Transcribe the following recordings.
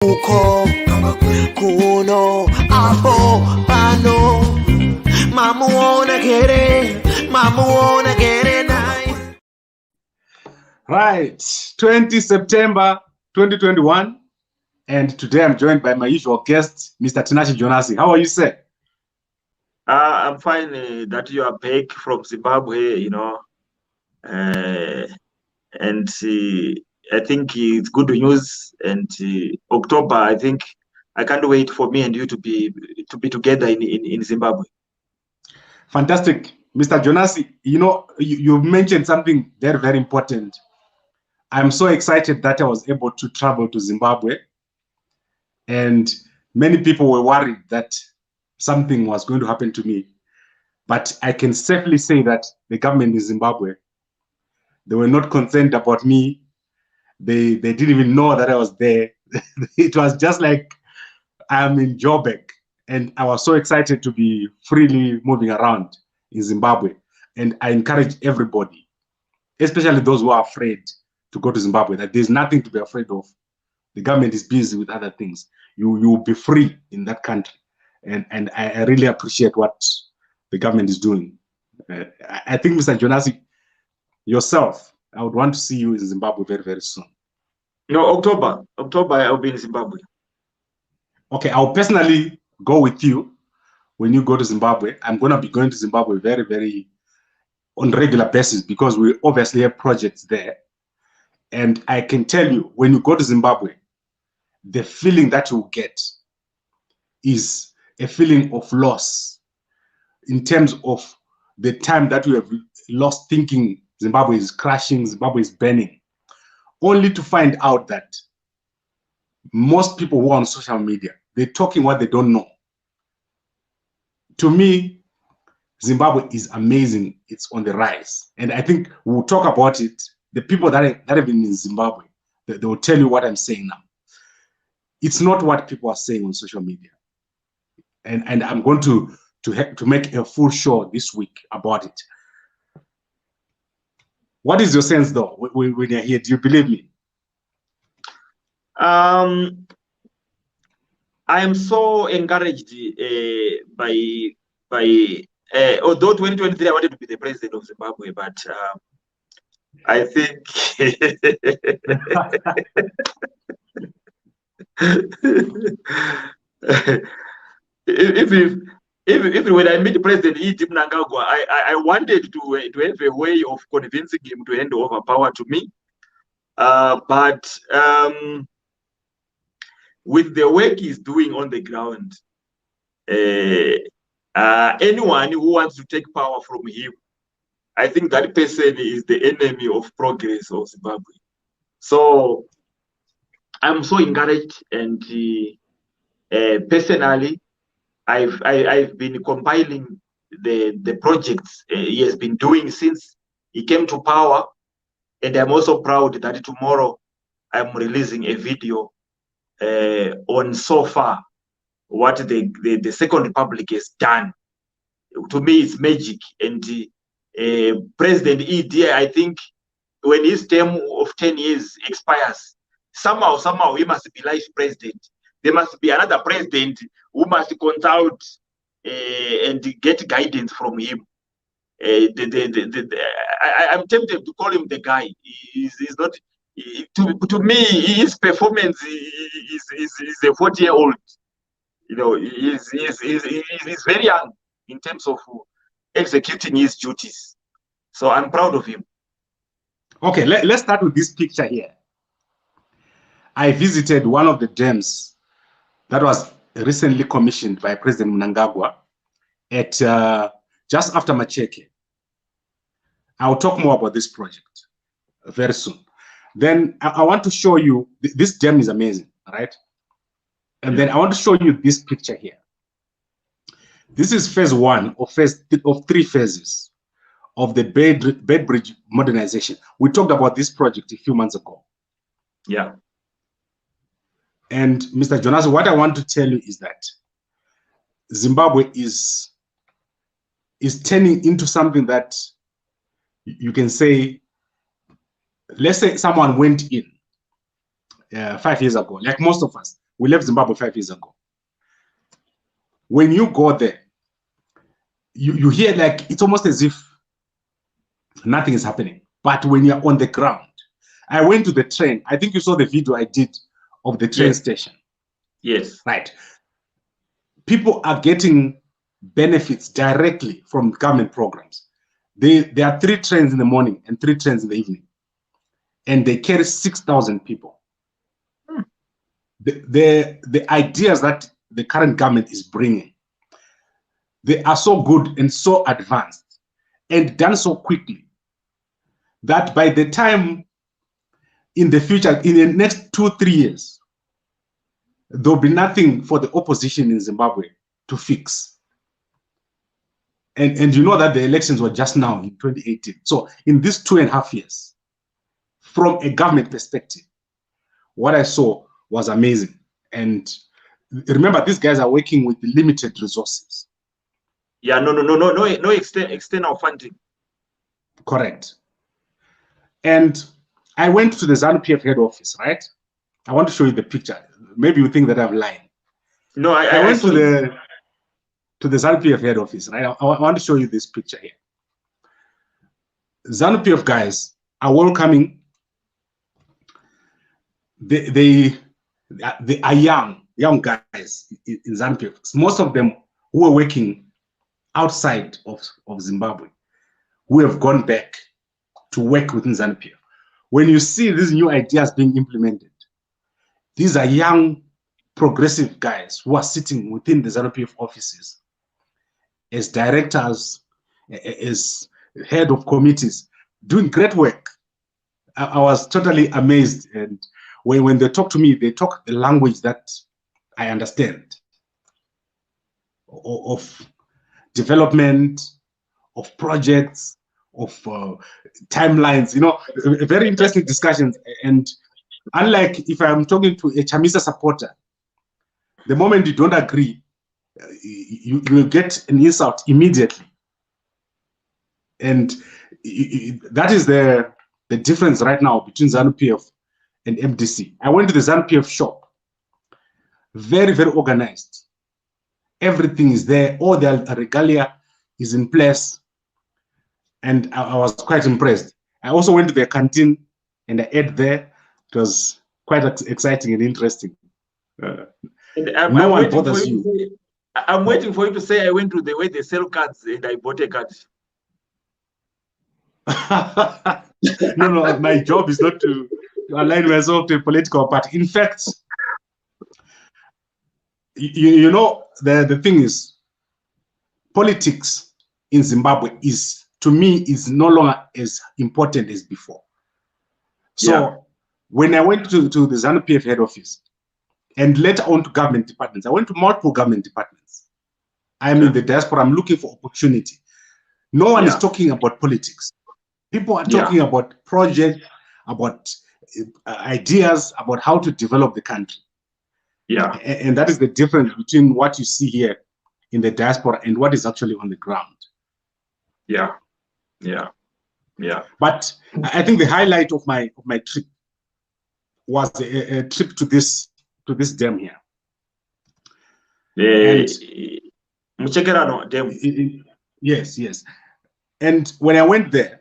Uko kuno aho pano mamuona kere nice. Right, 20 September 2021, and today I'm joined by my usual guest, Mr. Tinashe Jonasi. How are you, sir? I'm fine that you are back from Zimbabwe, and I think it's good news. And October, I think I can't wait for me and you to be together in Zimbabwe. Fantastic, Mr. Jonasi. You mentioned something very, very important. I'm so excited that I was able to travel to Zimbabwe, and many people were worried that something was going to happen to me. But I can safely say that the government in Zimbabwe, they were not concerned about me. They didn't even know that I was there. It was just like I'm in Joburg, and I was so excited to be freely moving around in Zimbabwe. And I encourage everybody, especially those who are afraid to go to Zimbabwe, that there's nothing to be afraid of. The government is busy with other things. You will be free in that country. And I really appreciate what the government is doing. I think, Mr. Jonasi, yourself, I would want to see you in Zimbabwe very, very soon. No, October, I'll be in Zimbabwe. Okay, I'll personally go with you when you go to Zimbabwe. I'm going to be going to Zimbabwe very, very on regular basis because we obviously have projects there. And I can tell you, when you go to Zimbabwe, the feeling that you get is a feeling of loss in terms of the time that we have lost thinking Zimbabwe is crashing, Zimbabwe is burning, only to find out that most people who are on social media, they're talking what they don't know. To me, Zimbabwe is amazing. It's on the rise. And I think we'll talk about it. The people that have been in Zimbabwe, they will tell you what I'm saying now. It's not what people are saying on social media. And I'm going to make a full show this week about it. What is your sense, though, when you're here? Do you believe me? I am so encouraged by although 2023 I wanted to be the president of Zimbabwe, but I think if when I meet President Mnangagwa, I wanted to have a way of convincing him to hand over power to me, but with the work he's doing on the ground, anyone who wants to take power from him, I think that person is the enemy of progress of Zimbabwe. So I'm so encouraged, and personally, I've been compiling the projects he has been doing since he came to power, and I'm also proud that tomorrow I'm releasing a video on so far what the Second Republic has done. To me, it's magic. And President ED, I think when his term of 10 years expires, somehow he must be life president. There must be another president who must consult and get guidance from him. I'm tempted to call him the guy. He's not. To me, his performance is a 40-year-old. He's very young in terms of executing his duties. So I'm proud of him. Okay, let's start with this picture here. I visited one of the dams that was recently commissioned by President Mnangagwa at just after Macheke. I'll talk more about this project very soon. Then I want to show you, this dam is amazing, right? And then I want to show you this picture here. This is phase one of three phases of the bed bridge modernization. We talked about this project a few months ago. Yeah. And Mr. Jonas, what I want to tell you is that Zimbabwe is turning into something that you can say, let's say someone went in 5 years ago, like most of us. We left Zimbabwe 5 years ago. When you go there, you hear like it's almost as if nothing is happening. But when you're on the ground, I went to the train. I think you saw the video I did of the train station. Yes. Right. People are getting benefits directly from government programs. There are 3 trains in the morning and 3 trains in the evening, and they carry 6,000 people. The ideas that the current government is bringing, they are so good and so advanced and done so quickly that by the time in the future, in the next 2-3 years, there'll be nothing for the opposition in Zimbabwe to fix. And you know that the elections were just now in 2018. So in these 2.5 years, from a government perspective, what I saw was amazing. And remember, these guys are working with limited resources. Yeah, no external funding. Correct. And I went to the ZANU-PF head office, right? I want to show you the picture. Maybe you think that I'm lying. No, I went to the ZANU-PF head office, right? I want to show you this picture here. ZANU-PF guys are welcoming. They are young guys in ZANU-PF. Most of them who are working outside of Zimbabwe, who have gone back to work within ZANU-PF. When you see these new ideas being implemented, these are young, progressive guys who are sitting within the ZANU-PF offices as directors, as head of committees, doing great work. I was totally amazed. And when they talk to me, they talk the language that I understand of development, of projects, of timelines, you know, very interesting discussions. And unlike if I'm talking to a Chamisa supporter, the moment you don't agree, you will get an insult immediately. And that is the difference right now between ZANU-PF and MDC. I went to the ZANU-PF shop, very, very organized. Everything is there, all the regalia is in place. And I was quite impressed. I also went to the canteen and I ate there. It was quite exciting and interesting. No one bothers you. I'm waiting for you to say I went to the way they sell cards and I bought a card. No, my job is not to align myself to a political party. In fact, you know, the thing is, politics in Zimbabwe is, to me, is no longer as important as before. So when I went to the ZANU-PF head office and later on to government departments, I went to multiple government departments. I'm in the diaspora, I'm looking for opportunity. No one is talking about politics. People are talking about projects, about ideas, about how to develop the country. Yeah. And that is the difference between what you see here in the diaspora and what is actually on the ground. Yeah. But I think the highlight of my trip was a trip to this dam here. Yes. And when I went there,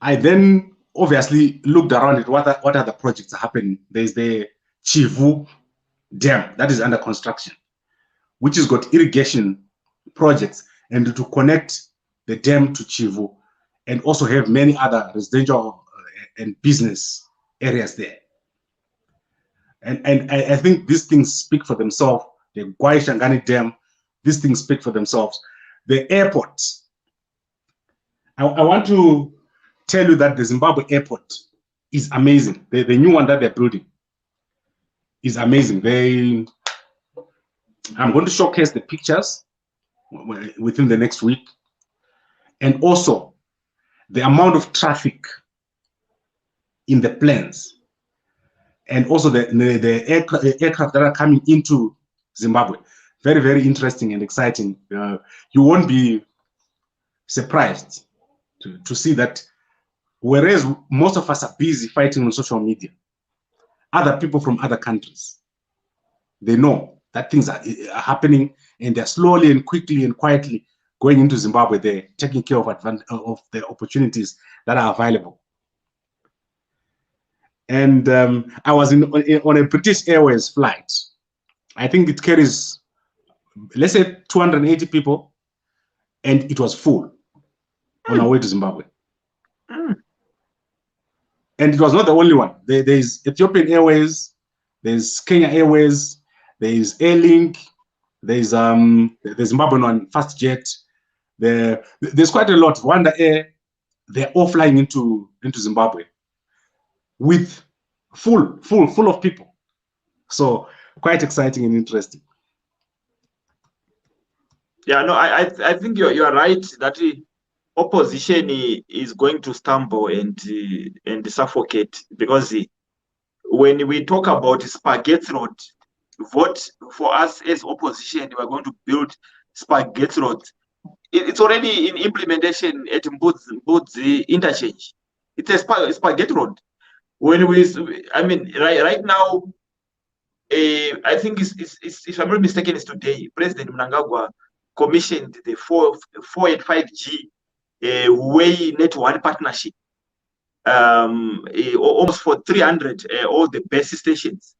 I then obviously looked around at what other projects are happening. There's the Chivu Dam that is under construction, which has got irrigation projects, and to connect the dam to Chivu, and also have many other residential and business areas there. And I think these things speak for themselves. The Gwai Shangani Dam, these things speak for themselves. The airport, I want to tell you that the Zimbabwe airport is amazing. The new one that they're building is amazing. I'm going to showcase the pictures within the next week. And also the amount of traffic in the planes, and also the aircraft that are coming into Zimbabwe. Very, very interesting and exciting. You won't be surprised to see that whereas most of us are busy fighting on social media, other people from other countries They know that things are happening, and they're slowly and quickly and quietly going into Zimbabwe. They're taking care of the opportunities that are available. And I was on a British Airways flight. I think it carries, let's say, 280 people, and it was full on our way to Zimbabwe. And it was not the only one. There's Ethiopian Airways, there's Kenya Airways, there's Airlink, there's the Zimbabwean one, FastJet. There's quite a lot. Rwanda Air, they're all flying into Zimbabwe with full of people. So quite exciting and interesting. Yeah, no, I think you are right that opposition is going to stumble and suffocate, because when we talk about Spaghetti Road, vote for us as opposition. We are going to build Spaghetti Road. It's already in implementation at Mbudzi interchange. It's a Spaghetti Road. Right now, I think if I'm not mistaken, it's today. President Mnangagwa commissioned the 4 and 5G way network partnership, almost for 300 all the base stations.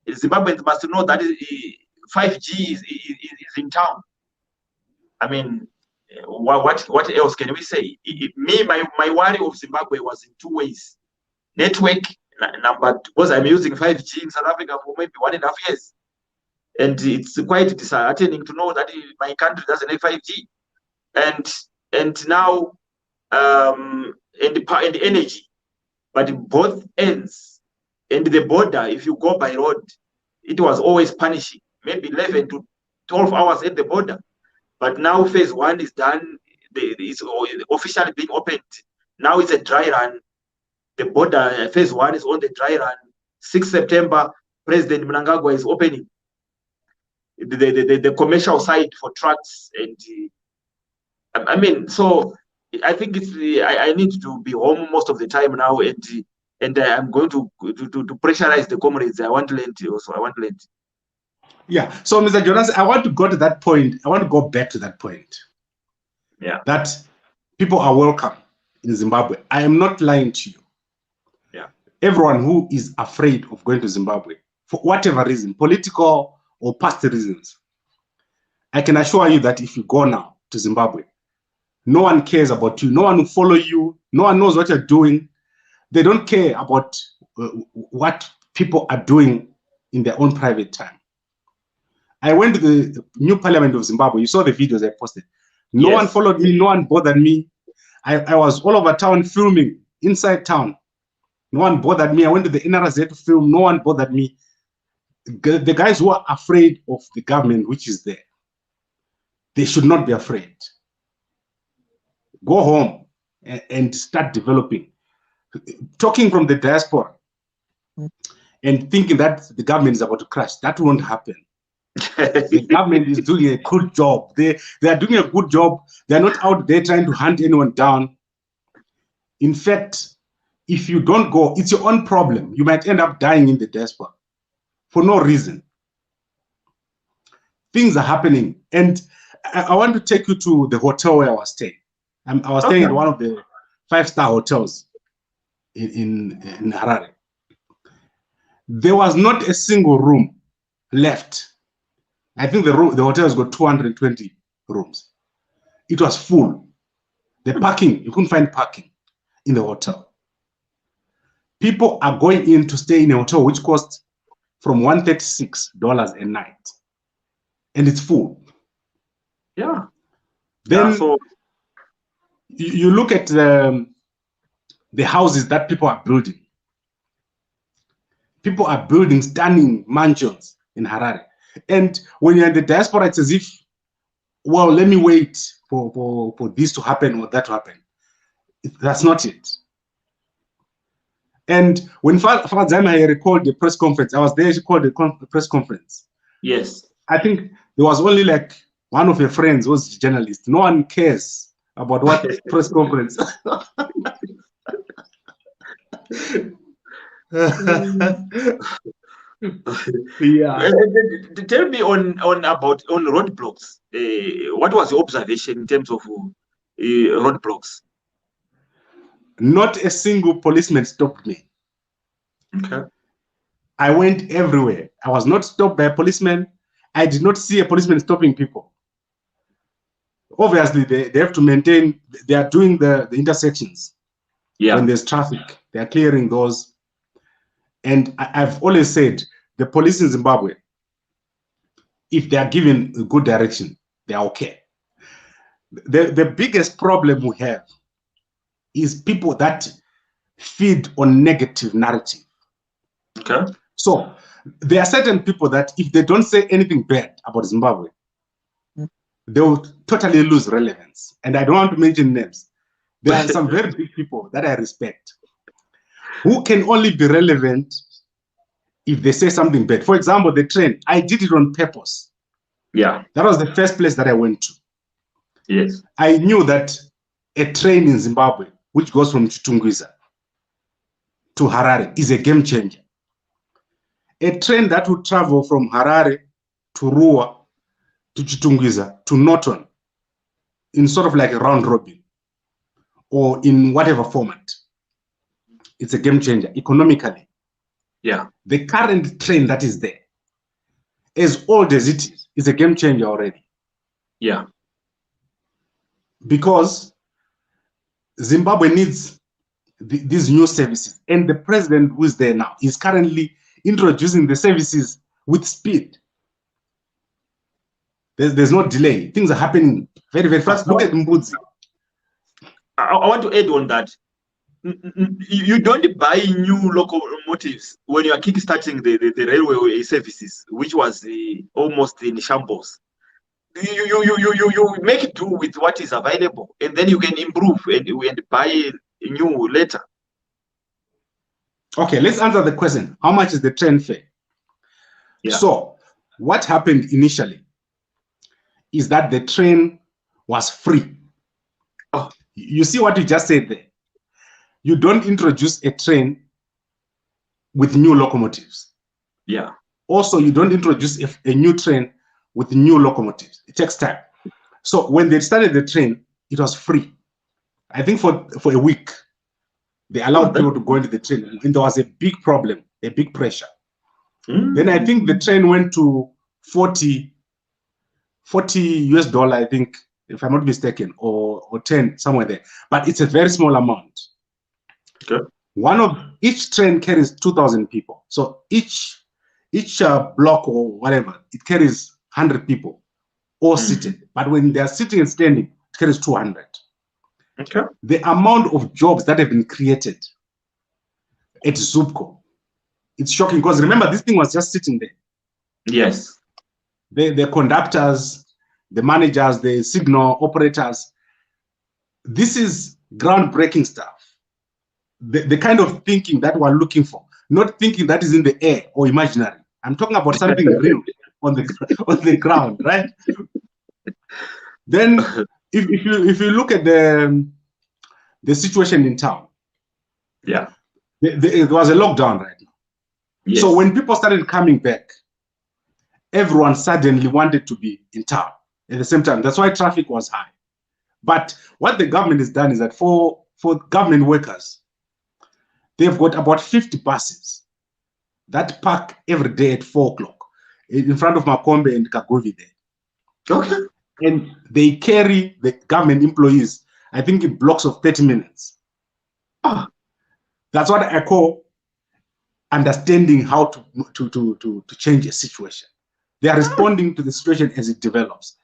Zimbabweans must know that 5G is in town. I mean, what else can we say? My worry of Zimbabwe was in 2 ways. Network, number, because I'm using 5G in South Africa for maybe 1.5 years. And it's quite disheartening to know that my country doesn't have 5G. And now, and the energy. But both ends, and the border, if you go by road, it was always punishing, maybe 11 to 12 hours at the border. But now phase 1 is done, it's officially being opened. Now it's a dry run. The border, phase 1 is on the dry run. 6 September, President Mnangagwa is opening the commercial side for trucks. And so I think I need to be home most of the time now, and I'm going to pressurize the comrades. I want land also. I want land. Yeah. So, Mr. Jonas, I want to go to that point. I want to go back to that point. Yeah. That people are welcome in Zimbabwe. I am not lying to you. Yeah. Everyone who is afraid of going to Zimbabwe, for whatever reason, political or past reasons, I can assure you that if you go now to Zimbabwe, no one cares about you. No one will follow you. No one knows what you're doing. They don't care about what people are doing in their own private time. I went to the new parliament of Zimbabwe. You saw the videos I posted. No one followed me. No one bothered me. I was all over town filming, inside town. No one bothered me. I went to the NRZ to film. No one bothered me. The guys who are afraid of the government, which is there, they should not be afraid. Go home and start developing. Talking from the diaspora and thinking that the government is about to crash, that won't happen. The government is doing a good job. They are doing a good job. They're not out there trying to hunt anyone down. In fact, if you don't go, it's your own problem. You might end up dying in the diaspora for no reason. Things are happening. And I want to take you to the hotel where I was staying. I was staying at one of the 5-star hotels in Harare. There was not a single room left. I think the hotel has got 220 rooms. It was full. The parking, you couldn't find parking in the hotel. People are going in to stay in a hotel which costs from $136 a night. And it's full. Yeah. Then you look at the houses that people are building. People are building stunning mansions in Harare. And when you're in the diaspora, it's as if, well, let me wait for this to happen or that to happen. That's not it. And when Father Zama recalled the press conference, I was there, she called the press conference. Yes. I think there was only like one of her friends who was a journalist. No one cares about what press conference. Yeah. Tell me on roadblocks. What was your observation in terms of roadblocks? Not a single policeman stopped me. Okay. I went everywhere. I was not stopped by a policeman. I did not see a policeman stopping people. Obviously, they have to maintain, they are doing the intersections. Yeah. When there's traffic, they are clearing those. And I've always said, the police in Zimbabwe, if they are given a good direction, they are okay. The biggest problem we have is people that feed on negative narrative. Okay. So there are certain people that if they don't say anything bad about Zimbabwe, they will totally lose relevance. And I don't want to mention names. There are some very big people that I respect who can only be relevant if they say something bad. For example, the train, I did it on purpose. Yeah. That was the first place that I went to. Yes. I knew that a train in Zimbabwe, which goes from Chitungwiza to Harare, is a game changer. A train that would travel from Harare to Ruwa to Chitungwiza to Norton in sort of like a round robin or in whatever format, it's a game changer economically. Yeah. The current train that is there, as old as it is a game changer already. Yeah. Because Zimbabwe needs these new services. And the president who is there now is currently introducing the services with speed. There's no delay. Things are happening very, very fast. Look at Mbudzi. I want to add on that. You don't buy new locomotives when you are kickstarting the railway services, which was almost in shambles. You make do with what is available, and then you can improve and buy new later. Okay, let's answer the question. How much is the train fare? Yeah. So what happened initially is that the train was free. Oh. You see what you just said there? You don't introduce a train with new locomotives. Yeah. Also, you don't introduce a new train with new locomotives. It takes time. So when they started the train, it was free. I think for a week, they allowed people to go into the train, and there was a big problem, a big pressure. Then I think the train went to 40 US dollar, I think, if I'm not mistaken, or 10, somewhere there. But it's a very small amount. Okay. Each train carries 2,000 people. So each block or whatever, it carries 100 people all seated. But when they're sitting and standing, it carries 200. Okay. The amount of jobs that have been created at Zupco, it's shocking because remember, this thing was just sitting there. Yes. The conductors, the managers, the signal operators. This is groundbreaking stuff. The kind of thinking that we're looking for, not thinking that is in the air or imaginary. I'm talking about something real on the ground, right? Then, if you look at the situation in town, yeah, there was a lockdown right now. Yes. So when people started coming back, everyone suddenly wanted to be in town at the same time. That's why traffic was high. But what the government has done is that for government workers, they've got about 50 buses that park every day at 4 o'clock in front of Makombe and Kagovi there. Okay. And they carry the government employees, I think, in blocks of 30 minutes. Oh. That's what I call understanding how to change a situation. They are responding to the situation as it develops.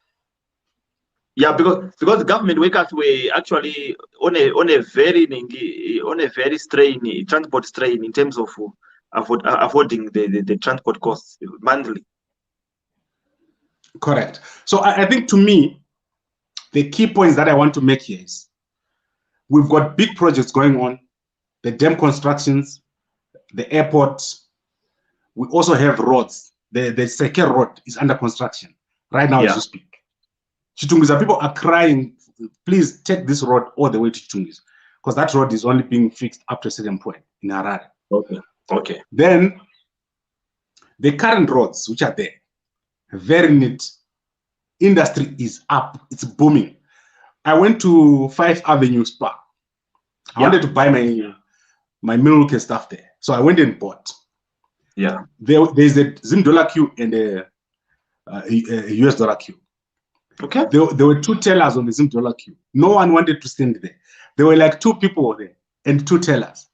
Yeah, because the government workers were actually on a very transport strain in terms of affording the transport costs monthly. Correct. So I think, to me, the key points that I want to make here is we've got big projects going on, the dam constructions, the airports. We also have roads. The Seke road is under construction right now as you speak. Chitungwiza people are crying, please take this road all the way to Chitungwiza, because that road is only being fixed up to a certain point in Harare. Okay. Okay. Then The current roads which are there, very neat. Industry is up. It's booming. I went to 5 Avenue Spa. I wanted to buy my milk and stuff there. So I went and bought. Yeah. There's a Zim dollar queue and a US dollar queue. Okay. There were 2 tellers on the Zim dollar queue. No one wanted to stand there. There were like 2 people there and 2 tellers.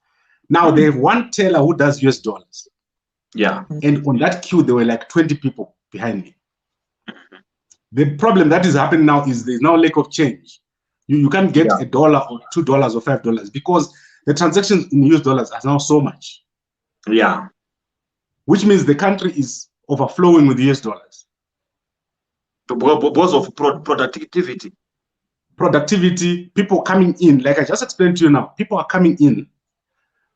Now they have 1 teller who does US dollars. Yeah. And on that queue, there were like 20 people behind me. The problem that is happening now is there's now lack of change. You can't get $1 or $2 or $5 because the transactions in US dollars are now so much. Yeah. Which means the country is overflowing with US dollars. Because of productivity. Productivity, people coming in, like I just explained to you now, people are coming in,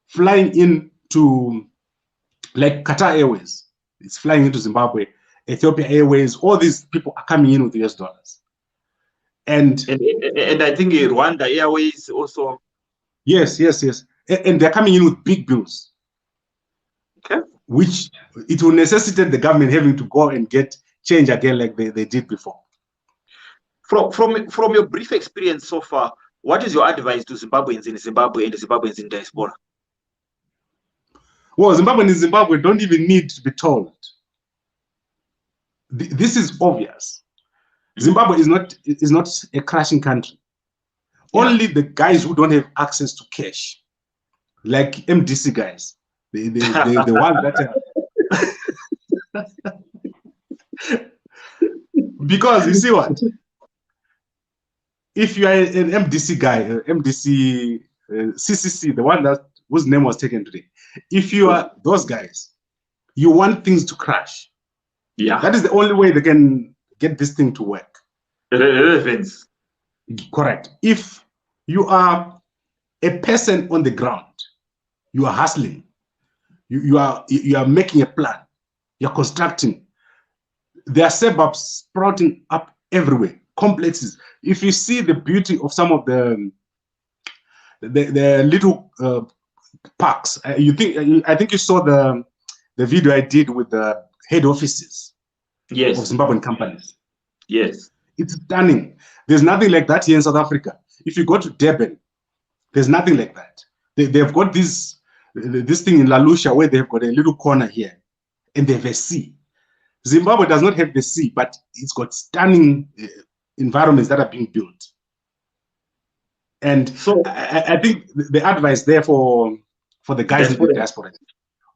flying in to, like Qatar Airways, it's flying into Zimbabwe, Ethiopia Airways, all these people are coming in with US dollars. And I think Rwanda Airways also. Yes. And they're coming in with big bills. Okay. Which it will necessitate the government having to go and get change again like they did before. From your brief experience so far, what is your advice to Zimbabweans in Zimbabwe and Zimbabweans in diaspora? Well, Zimbabweans in Zimbabwe don't even need to be told. This is obvious. Zimbabwe is not a crashing country. Yeah. Only the guys who don't have access to cash, like MDC guys, the ones that are because you see what? If you are an MDC guy, MDC, CCC, the one whose name was taken today, if you are those guys, you want things to crash. Yeah. That is the only way they can get this thing to work. Relevance. Correct. If you are a person on the ground, you are hustling, you are making a plan, you're constructing. There are suburbs sprouting up everywhere, complexes. If you see the beauty of some of the little parks, I think you saw the video I did with the head offices of Zimbabwean companies. Yes. It's stunning. There's nothing like that here in South Africa. If you go to Durban, there's nothing like that. They've got this thing in La Lucia where they've got a little corner here and they have a sea. Zimbabwe does not have the sea, but it's got stunning environments that are being built. And so I think the advice there for the guys in the diaspora,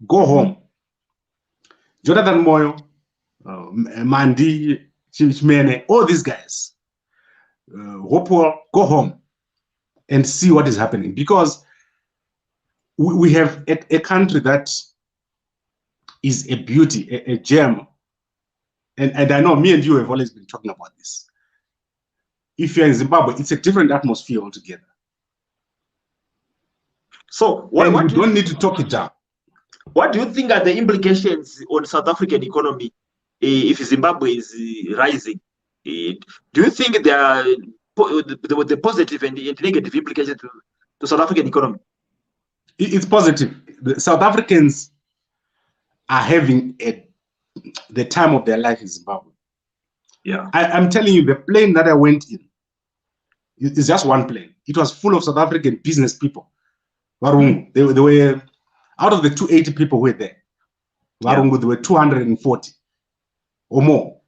go home. Jonathan Moyo, Mandi, Chimene, all these guys, Hopewell, go home and see what is happening, because we have a country that is a beauty, a gem. And I know me and you have always been talking about this. If you're in Zimbabwe, it's a different atmosphere altogether. So what you don't need to talk it down. What do you think are the implications on South African economy if Zimbabwe is rising? Do you think there are the positive and the negative implications to South African economy? It's positive. The South Africans are having the time of their life in Zimbabwe. Yeah, I'm telling you, the plane that I went in is just one plane. It was full of South African business people. They were out of the 280 people who were there. There were 240 or more.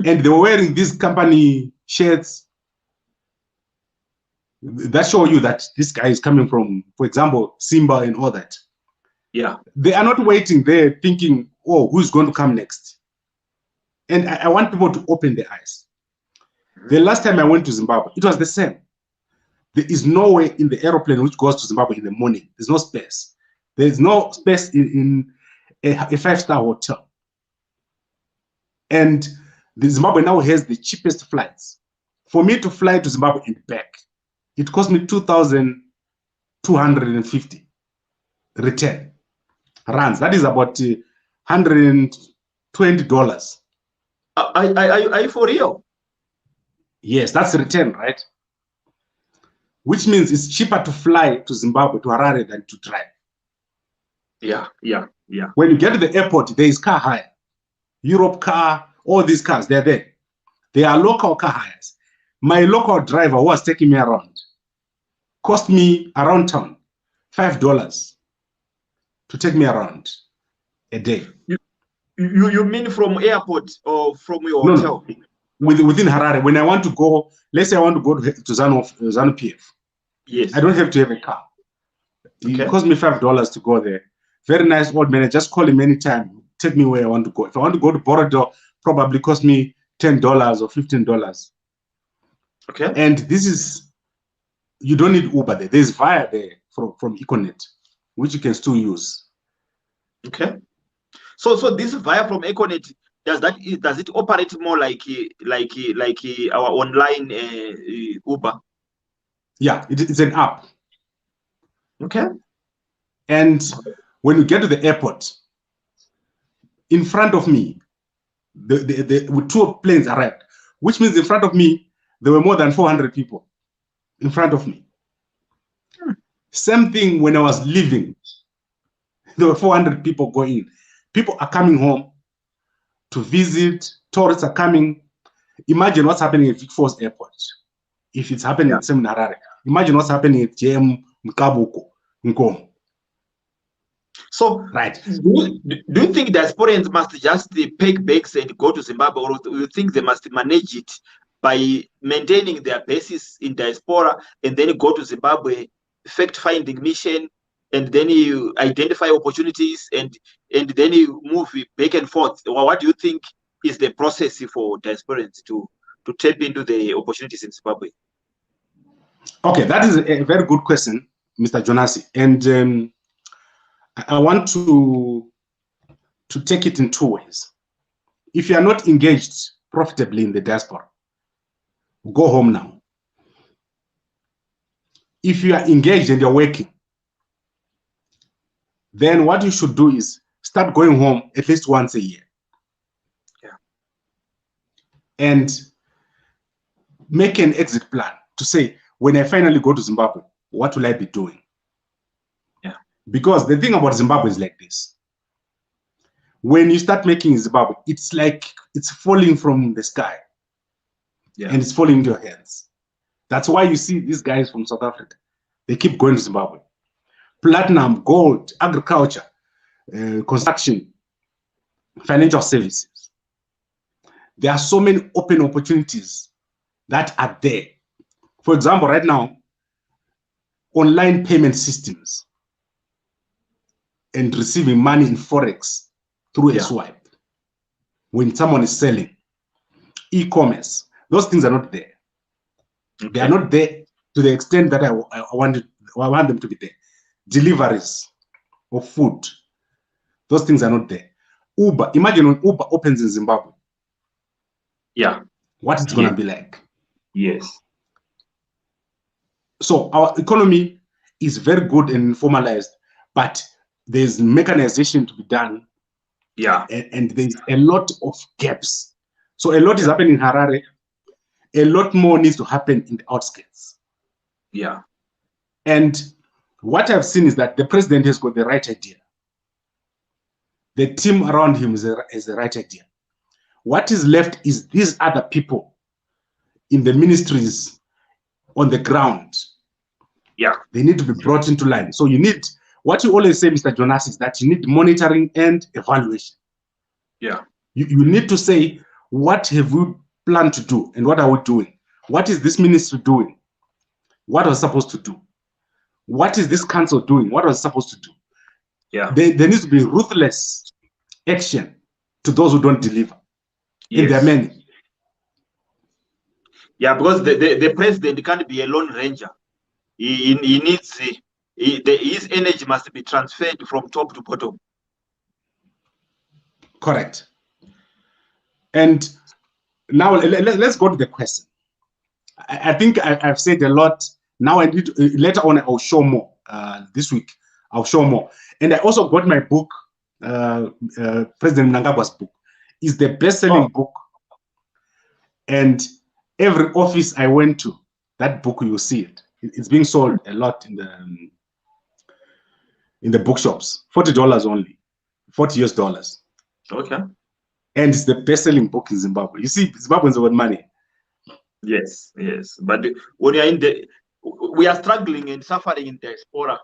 And they were wearing these company shirts that show you that this guy is coming from, for example, Simba and all that. Yeah. They are not waiting there thinking, oh, who's going to come next? And I want people to open their eyes. The last time I went to Zimbabwe, it was the same. There is no way in the aeroplane which goes to Zimbabwe in the morning. There's no space. There's no space in a 5-star hotel. And the Zimbabwe now has the cheapest flights. For me to fly to Zimbabwe and back, it cost me 2,250 return rands. That is about $120. Are you for real? Yes, that's the return, right? Which means it's cheaper to fly to Zimbabwe, to Harare, than to drive. Yeah. Yeah. When you get to the airport, there is car hire. Europe car, all these cars, they're there. They are local car hires. My local driver who was taking me around cost me around town $5 to take me around a day. You mean from airport or from your No, hotel? no. Within Harare, when I want to go, let's say I want to go to ZANU PF, Yes. I don't have to have a car. Okay. It cost me $5 to go there. Very nice old man. I just call him anytime. Take me where I want to go. If I want to go to Borodo, probably cost me $10 or $15. Okay. And this is, you don't need Uber there. There's Via there from Econet, which you can still use. Okay. So this Via from Econet, does it operate more like our online Uber? Yeah, it's an app. Okay. And when you get to the airport, in front of me, the two planes arrived, which means in front of me, there were more than 400 people in front of me. Same thing when I was leaving, there were 400 people going in. People are coming home to visit, tourists are coming. Imagine what's happening at Vic Falls Airport. If it's happening at Seminarare, imagine what's happening at JM Mkabuko, Nkomo. So, right. Do you think diasporans must just pack bags and go to Zimbabwe, or do you think they must manage it by maintaining their bases in diaspora and then go to Zimbabwe, fact-finding mission, and then you identify opportunities and then you move back and forth? Well, what do you think is the process for diasporans to tap into the opportunities in Zimbabwe? Okay, that is a very good question, Mr. Jonasi. And I want to take it in two ways. If you are not engaged profitably in the diaspora, go home now. If you are engaged and you're working, then what you should do is start going home at least once a year. Yeah. And make an exit plan to say, when I finally go to Zimbabwe, what will I be doing? Yeah. Because the thing about Zimbabwe is like this. When you start making Zimbabwe, it's like it's falling from the sky. Yeah. And it's falling into your hands. That's why you see these guys from South Africa. They keep going to Zimbabwe. Platinum, gold, agriculture, construction, financial services. There are so many open opportunities that are there. For example, right now, online payment systems and receiving money in Forex through a swipe. When someone is selling, e-commerce, those things are not there. Okay. They are not there to the extent that I want them to be there. Deliveries of food, those things are not there. Uber, imagine when Uber opens in Zimbabwe. Yeah. What it's going to be like. Yes. So our economy is very good and formalized, but there's mechanization to be done. Yeah. And there's a lot of gaps. So a lot is happening in Harare. A lot more needs to happen in the outskirts. Yeah. And what I've seen is that the president has got the right idea. The team around him is the right idea. What is left is these other people in the ministries on the ground. Yeah. They need to be brought into line. So you need, what you always say, Mr. Jonas, is that you need monitoring and evaluation. Yeah. You need to say, what have we planned to do and what are we doing? What is this ministry doing? What was supposed to do? What is this council doing? What was supposed to do? Yeah. There needs to be ruthless action to those who don't deliver. Yes. And there are many. Yeah, because the president can't be a lone ranger. He needs his energy must be transferred from top to bottom. Correct. And now let's go to the question. I think I've said a lot. Now I need to, later on I'll show more. This week I'll show more. And I also got my book, President Mnangagwa's book. It's the best-selling book. And every office I went to, that book, you'll see it. It's being sold a lot in the bookshops. $40 only. $40 US. Okay. And it's the best-selling book in Zimbabwe. You see, Zimbabweans have got money. Yes, yes. But when you're in the, we are struggling and suffering in diaspora.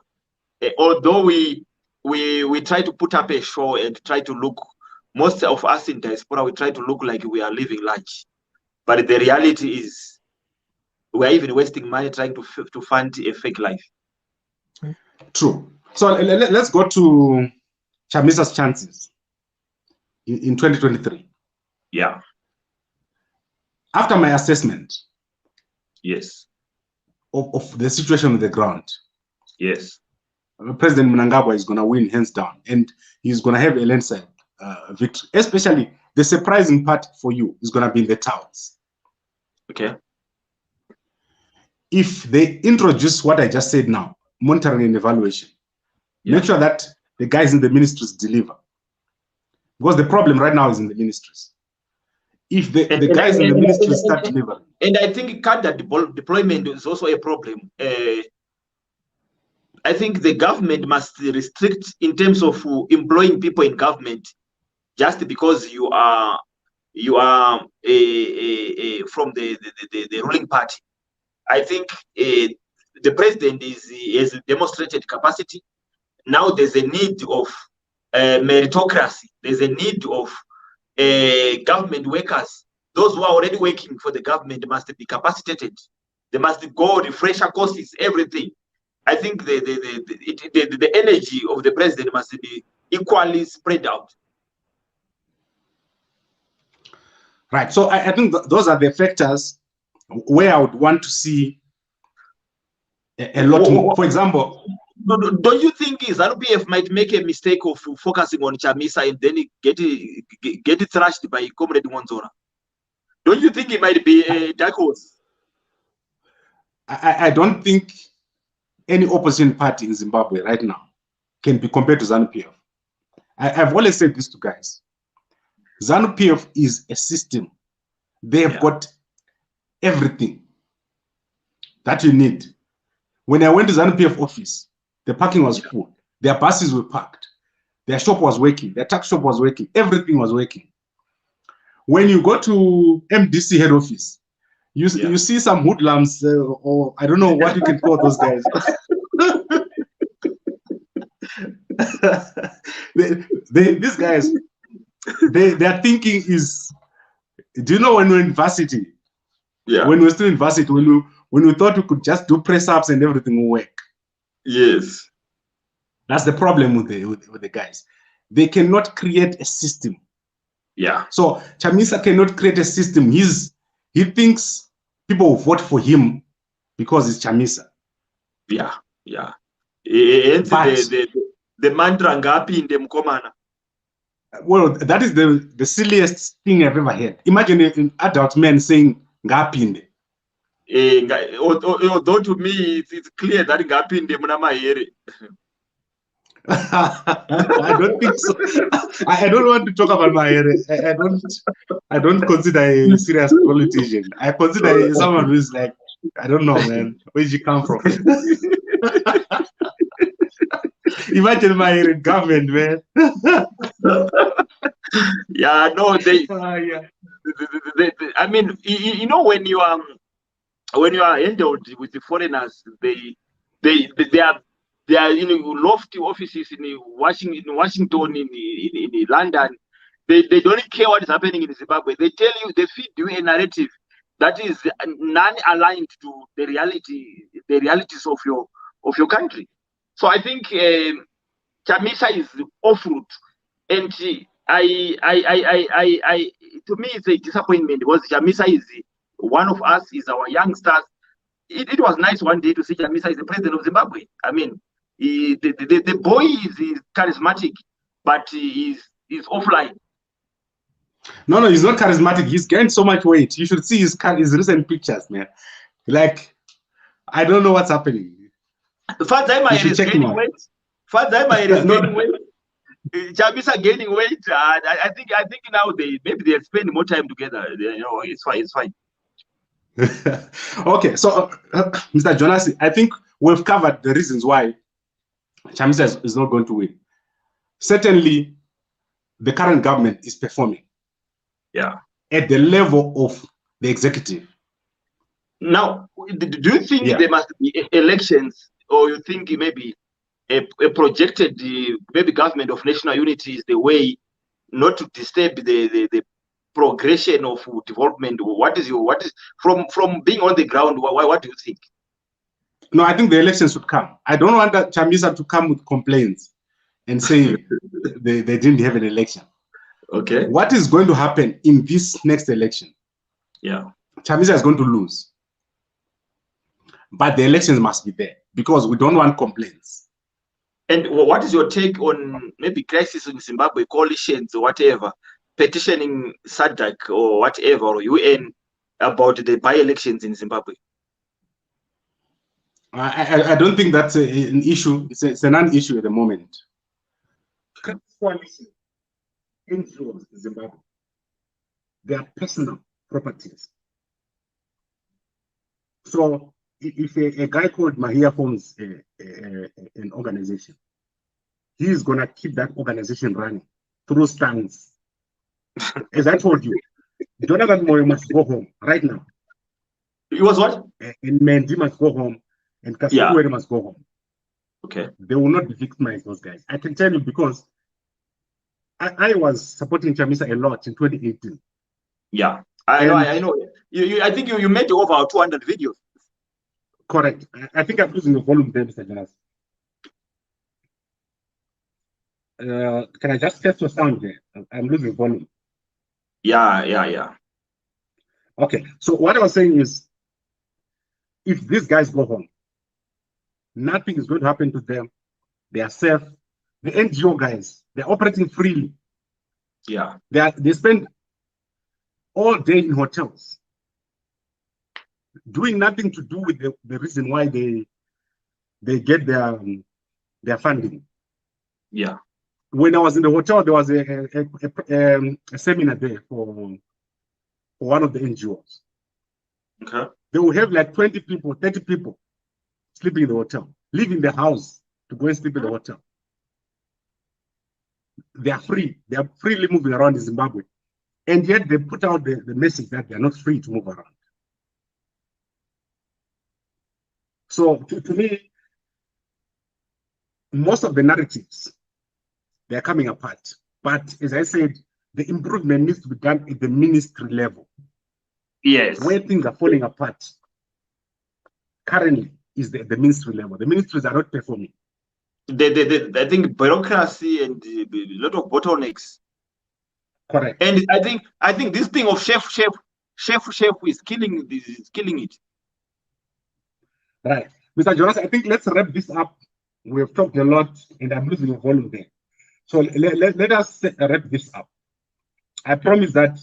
Although we try to put up a show and try to look, most of us in diaspora, we try to look like we are living large. But the reality is, we are even wasting money trying to fund a fake life. True. So let's go to Chamisa's chances in 2023. Yeah. After my assessment, yes, of the situation on the ground, yes, President Mnangagwa is going to win hands down, and he's going to have a landslide victory. Especially the surprising part for you is going to be in the towns. Okay. If they introduce what I just said now, monitoring and evaluation, make sure that the guys in the ministries deliver. Because the problem right now is in the ministries. If the guys in the ministries start delivering. And I think cadre deployment is also a problem. I think the government must restrict in terms of employing people in government just because you are from the ruling party. I think the president has demonstrated capacity. Now there's a need of meritocracy. There's a need of government workers. Those who are already working for the government must be capacitated. They must go refresher courses, everything. I think the energy of the president must be equally spread out. Right. So I think those are the factors where I would want to see a lot more. For example, don't you think ZANU-PF might make a mistake of focusing on Chamisa and then get it thrashed by Comrade Monzora? Don't you think it might be a dark horse? I don't think any opposition party in Zimbabwe right now can be compared to ZANU-PF. I've always said this to guys. ZANU-PF is a system. They have got everything that you need. When I went to ZANU-PF office, the parking was full. Their buses were packed. Their shop was working. Their tax shop was working. Everything was working. When you go to MDC head office, you see some hoodlums, or I don't know what you can call those guys. These guys, their thinking is, do you know when we're in varsity? Yeah. When we're still in varsity, when we thought we could just do press-ups and everything will work. Yes. That's the problem with the guys. They cannot create a system. Yeah. So Chamisa cannot create a system. He thinks people will vote for him because it's Chamisa. Yeah, yeah. The mantra ngapi inde mkomana. Well, that is the silliest thing I've ever heard. Imagine an adult man saying ngapi inde. Although to me it's clear that ngapi inde muna mahere. I don't think so. I don't want to talk about my area. I don't consider a serious politician. I consider someone who's like, I don't know, man. Where did you come from? Imagine my area government, man. Yeah, no, I mean, you know, when you are handled with the foreigners, they are in lofty offices in Washington, in London. They don't care what is happening in Zimbabwe. They tell you, they feed you a narrative that is non-aligned to the realities of your country. So I think Chamisa is off-route, and to me it's a disappointment because Chamisa is one of us, is our youngsters. It was nice one day to see Chamisa is the president of Zimbabwe. I mean, the boy is charismatic, but he's offline. No, he's not charismatic. He's gained so much weight. You should see his recent pictures, man. Like, I don't know what's happening. Fadzai is gaining weight. Fadzai is gaining weight. Chamisa gaining weight. I think now maybe they spend more time together. You know, it's fine. Okay, so Mr. Jonas, I think we've covered the reasons why Chamisa is not going to win. Certainly, the current government is performing. Yeah. At the level of the executive. Now, do you think Yeah. there must be elections, or you think maybe a projected maybe government of national unity is the way not to disturb the progression of development? What is from being on the ground? What do you think? No, I think the elections should come. I don't want Chamisa to come with complaints and say they didn't have an election. Okay. What is going to happen in this next election? Yeah. Chamisa is going to lose. But the elections must be there because we don't want complaints. And what is your take on maybe crisis in Zimbabwe, coalitions or whatever, petitioning SADC or whatever, or UN about the by-elections in Zimbabwe? I don't think that's an issue. It's a non-issue at the moment. Coalition influence Zimbabwe. They are personal properties. So if a guy called Mahia forms an organization, he is going to keep that organization running through stands. As I told you, Jonathan Moyo must go home right now. It was what? And Mendy must go home, and Kasikwere must go home. Okay. They will not be victimized, those guys. I can tell you because I was supporting Chamisa a lot in 2018. Yeah, I know. I think you made over 200 videos. Correct. I think I'm losing the volume there, Mr. Jonas. Can I just test your sound there? I'm losing volume. Yeah. Okay, so what I was saying is, if these guys go home, nothing is going to happen to them. They are safe. The NGO guys, they're operating freely. Yeah. They spend all day in hotels, doing nothing to do with the reason why they get their funding. Yeah. When I was in the hotel, there was a seminar there for one of the NGOs. Okay. They will have like 20 people, 30 people sleeping in the hotel, leaving the house to go and sleep in the hotel. They are free. They are freely moving around in Zimbabwe. And yet they put out the message that they're not free to move around. So to me, most of the narratives, they're coming apart. But as I said, the improvement needs to be done at the ministry level. Yes. Where things are falling apart currently is the ministry level. The ministries are not performing. I think bureaucracy and a lot of bottlenecks. Correct. And I think this thing of chef is killing it. Right. Mr. Jonas, I think let's wrap this up. We have talked a lot and I'm losing a volume there. So let us wrap this up. I promise that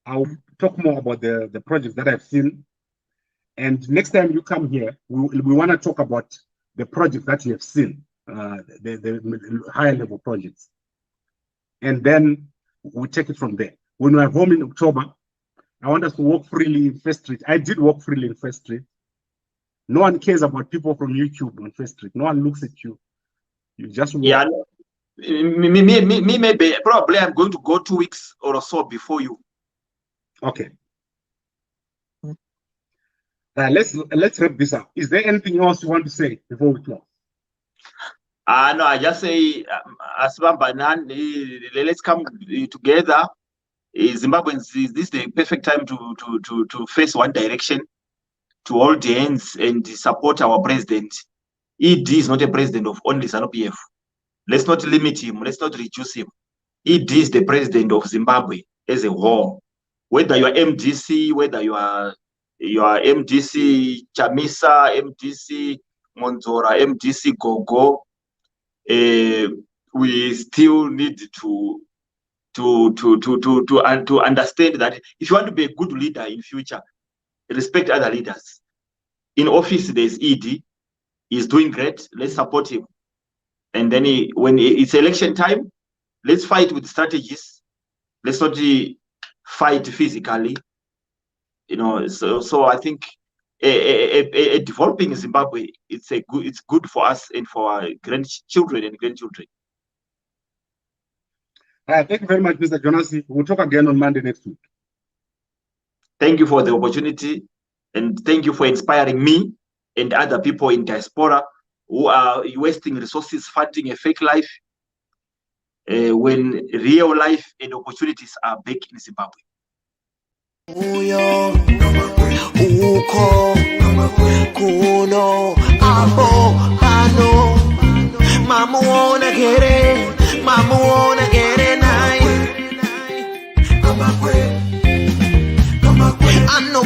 I'll talk more about the projects that I've seen. And next time you come here, we want to talk about the projects that you have seen, the higher level projects. And then we take it from there. When we're home in October, I want us to walk freely in First Street. I did walk freely in First Street. No one cares about people from YouTube on First Street. No one looks at you. You just walk. Yeah. Me, maybe probably I'm going to go 2 weeks or so before you. Okay. Let's wrap this up. Is there anything else you want to say before we close? No, I just say, let's come together. Zimbabweans, is this the perfect time to face one direction, to hold hands and support our president? ED is not a president of only ZANU-PF. Let's not limit him. Let's not reduce him. ED is the president of Zimbabwe as a whole. Whether you are MDC, whether you are MDC Chamisa, MDC Monzora, MDC Gogo, we still need to understand that if you want to be a good leader in future, respect other leaders. In office, there's ED. He's doing great. Let's support him. And then when it's election time, let's fight with strategies. Let's not fight physically. So I think a developing Zimbabwe, it's good for us and for our grandchildren and grandchildren. Thank you very much, Mr. Jonasi. We'll talk again on Monday next week. Thank you for the opportunity, and thank you for inspiring me and other people in diaspora who are wasting resources funding a fake life when real life and opportunities are back in Zimbabwe. Uyo, uko, kuno, aho, ano, mamuona gere nai. I know